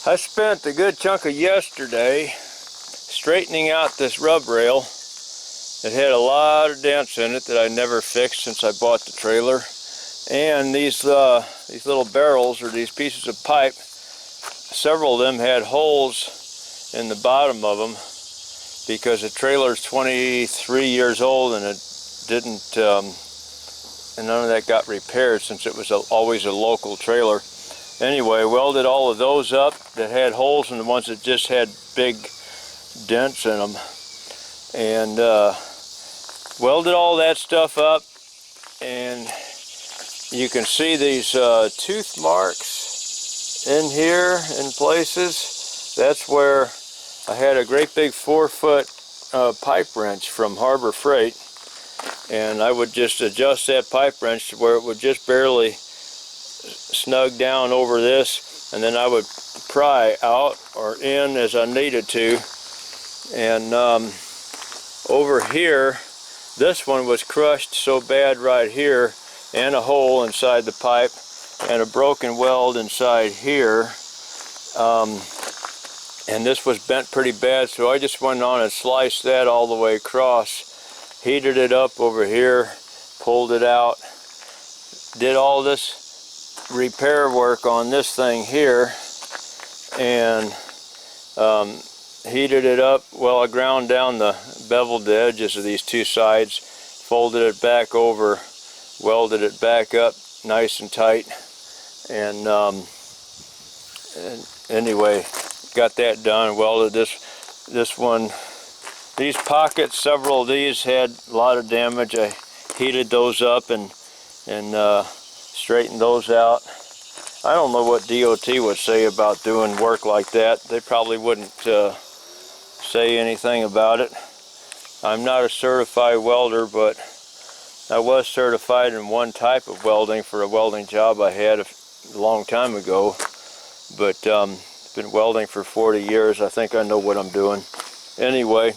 I spent a good chunk of yesterday straightening out this rub rail. It had a lot of dents in it that I never fixed since I bought the trailer. And these little barrels, or these pieces of pipe, several of them had holes in the bottom of them because the trailer's 23 years old and it didn't, and none of that got repaired since it was always a local trailer. Anyway, welded all of those up that had holes and the ones that just had big dents in them, and welded all that stuff up, and you can see these tooth marks in here in places. That's where I had a great big 4-foot pipe wrench from Harbor Freight, and I would just adjust that pipe wrench to where it would just barely snug down over this, and then I would pry out or in as I needed to. And over here, this one was crushed so bad right here, and a hole inside the pipe, and a broken weld inside here. And this was bent pretty bad, so I just went on and sliced that all the way across, heated it up over here, pulled it out, did all this repair work on this thing here, and heated it up. Well, I ground down the beveled edges of these two sides, folded it back over, welded it back up nice and tight, and anyway, got that done. Welded this one. These pockets, several of these had a lot of damage. I heated those up and straighten those out. I don't know what DOT would say about doing work like that. They probably wouldn't say anything about it. I'm not a certified welder, but I was certified in one type of welding for a welding job I had a long time ago. But been welding for 40 years. I think I know what I'm doing. Anyway,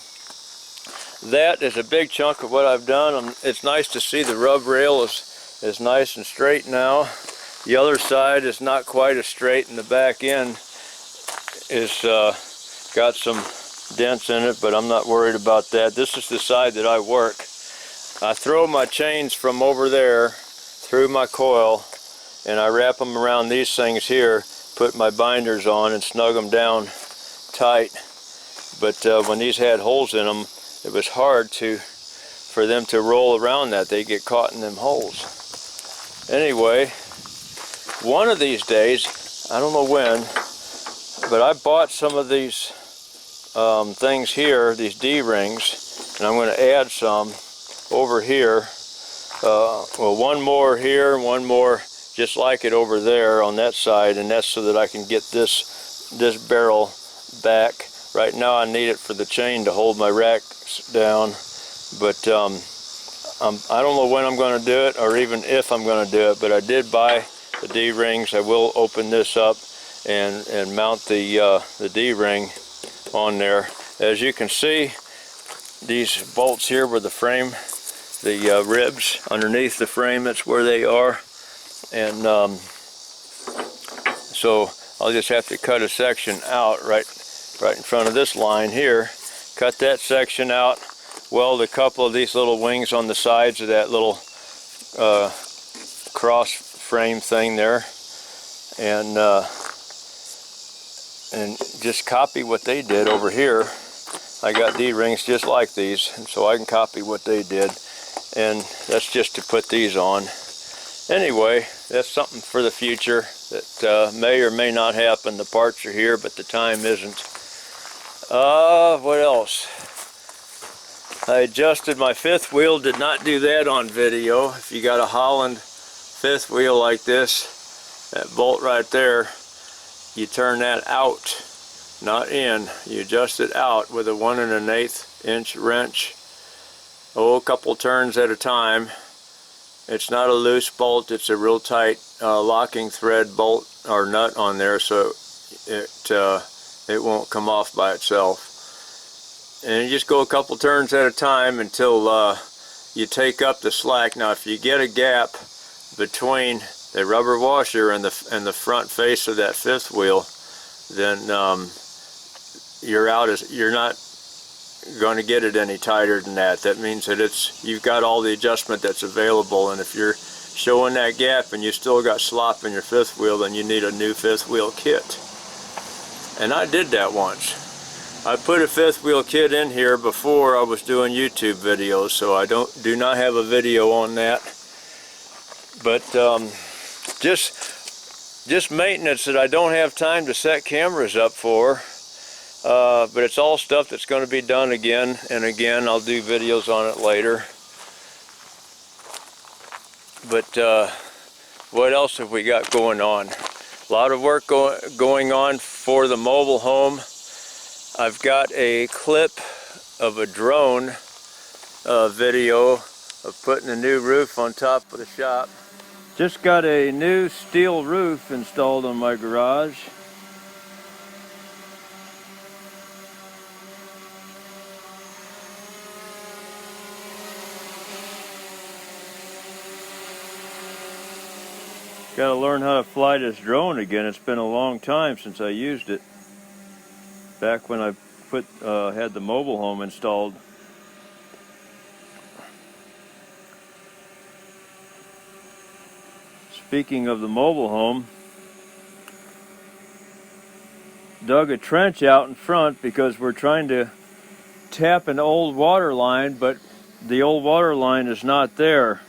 that is a big chunk of what I've done. It's nice to see the rub rail is nice and straight now. The other side is not quite as straight, and the back end is got some dents in it, but I'm not worried about that. This is the side that I work. I throw my chains from over there through my coil, and I wrap them around these things here, put my binders on and snug them down tight. But when these had holes in them, it was hard for them to roll around that. They get caught in them holes. Anyway, one of these days, I don't know when, but I bought some of these things here, these D-rings, and I'm going to add some over here. Well, one more here, one more just like it over there on that side, and that's so that I can get this barrel back. Right now I need it for the chain to hold my racks down, but I don't know when I'm going to do it, or even if I'm going to do it, but I did buy the D-rings. I will open this up and mount the D-ring on there. As you can see, these bolts here were the frame, the ribs underneath the frame, that's where they are. And so I'll just have to cut a section out right in front of this line here. Cut that section out, weld a couple of these little wings on the sides of that little cross frame thing there, and just copy what they did over here. I got D-rings just like these, and so I can copy what they did, and that's just to put these on. Anyway, that's something for the future that may or may not happen. The parts are here, but the time isn't. What else? I adjusted my fifth wheel. Did not do that on video. If you got a Holland fifth wheel like this, that bolt right there, you turn that out, not in. You adjust it out with a 1 1/8 inch wrench. A couple turns at a time. It's not a loose bolt, it's a real tight locking thread bolt or nut on there, so it won't come off by itself. And you just go a couple turns at a time until you take up the slack. Now if you get a gap between the rubber washer and the front face of that fifth wheel, then you're not going to get it any tighter than that. That means that you've got all the adjustment that's available, and if you're showing that gap and you still got slop in your fifth wheel, then you need a new fifth wheel kit. And I did that once. I put a fifth wheel kit in here before I was doing YouTube videos, so I do not have a video on that. But just maintenance that I don't have time to set cameras up for. But it's all stuff that's going to be done again and again. I'll do videos on it later. But what else have we got going on? A lot of work going on for the mobile home. I've got a clip of a drone video of putting a new roof on top of the shop. Just got a new steel roof installed on my garage. Got to learn how to fly this drone again. It's been a long time since I used it. Back when I had the mobile home installed. Speaking of the mobile home, dug a trench out in front because we're trying to tap an old water line, but the old water line is not there.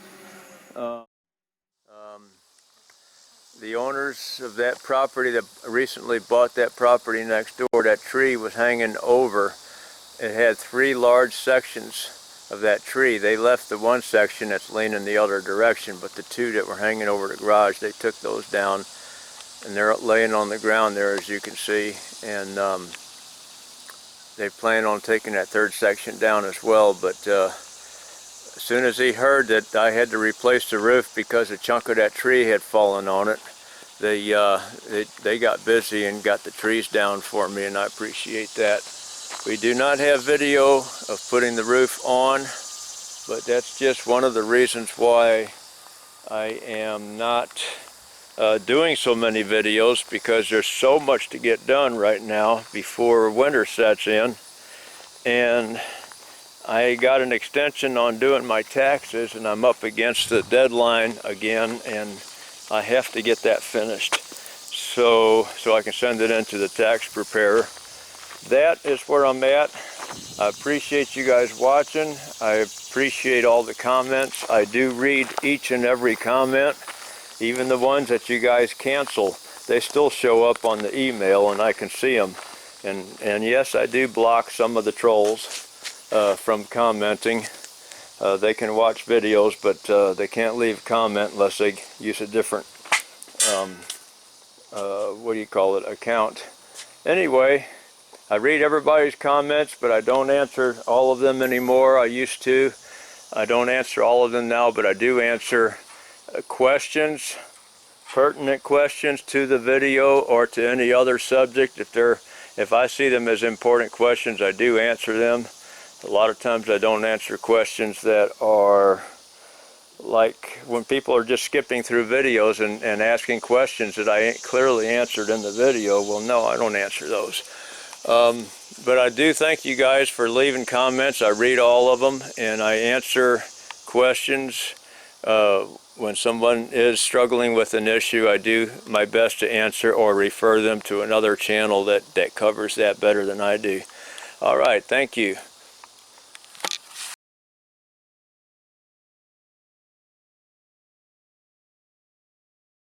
The owners of that property that recently bought that property next door, that tree was hanging over. It had 3 large sections of that tree. They left the one section that's leaning the other direction, but the 2 that were hanging over the garage, they took those down, and they're laying on the ground there, as you can see. And they plan on taking that 3rd section down as well. But as soon as he heard that I had to replace the roof because a chunk of that tree had fallen on it, they got busy and got the trees down for me, and I appreciate that. We do not have video of putting the roof on, but that's just one of the reasons why I am not doing so many videos, because there's so much to get done right now before winter sets in. And I got an extension on doing my taxes, and I'm up against the deadline again, and I have to get that finished so I can send it into the tax preparer. That is where I'm at. I appreciate you guys watching. I appreciate all the comments. I do read each and every comment, even the ones that you guys cancel. They still show up on the email and I can see them. And yes, I do block some of the trolls from commenting. They can watch videos, but they can't leave a comment unless they use a different, account. Anyway, I read everybody's comments, but I don't answer all of them anymore. I used to. I don't answer all of them now, but I do answer questions, pertinent questions to the video or to any other subject. If I see them as important questions, I do answer them. A lot of times I don't answer questions that are like when people are just skipping through videos and asking questions that I clearly answered in the video. Well, no, I don't answer those. But I do thank you guys for leaving comments. I read all of them, and I answer questions. When someone is struggling with an issue, I do my best to answer or refer them to another channel that covers that better than I do. All right, thank you.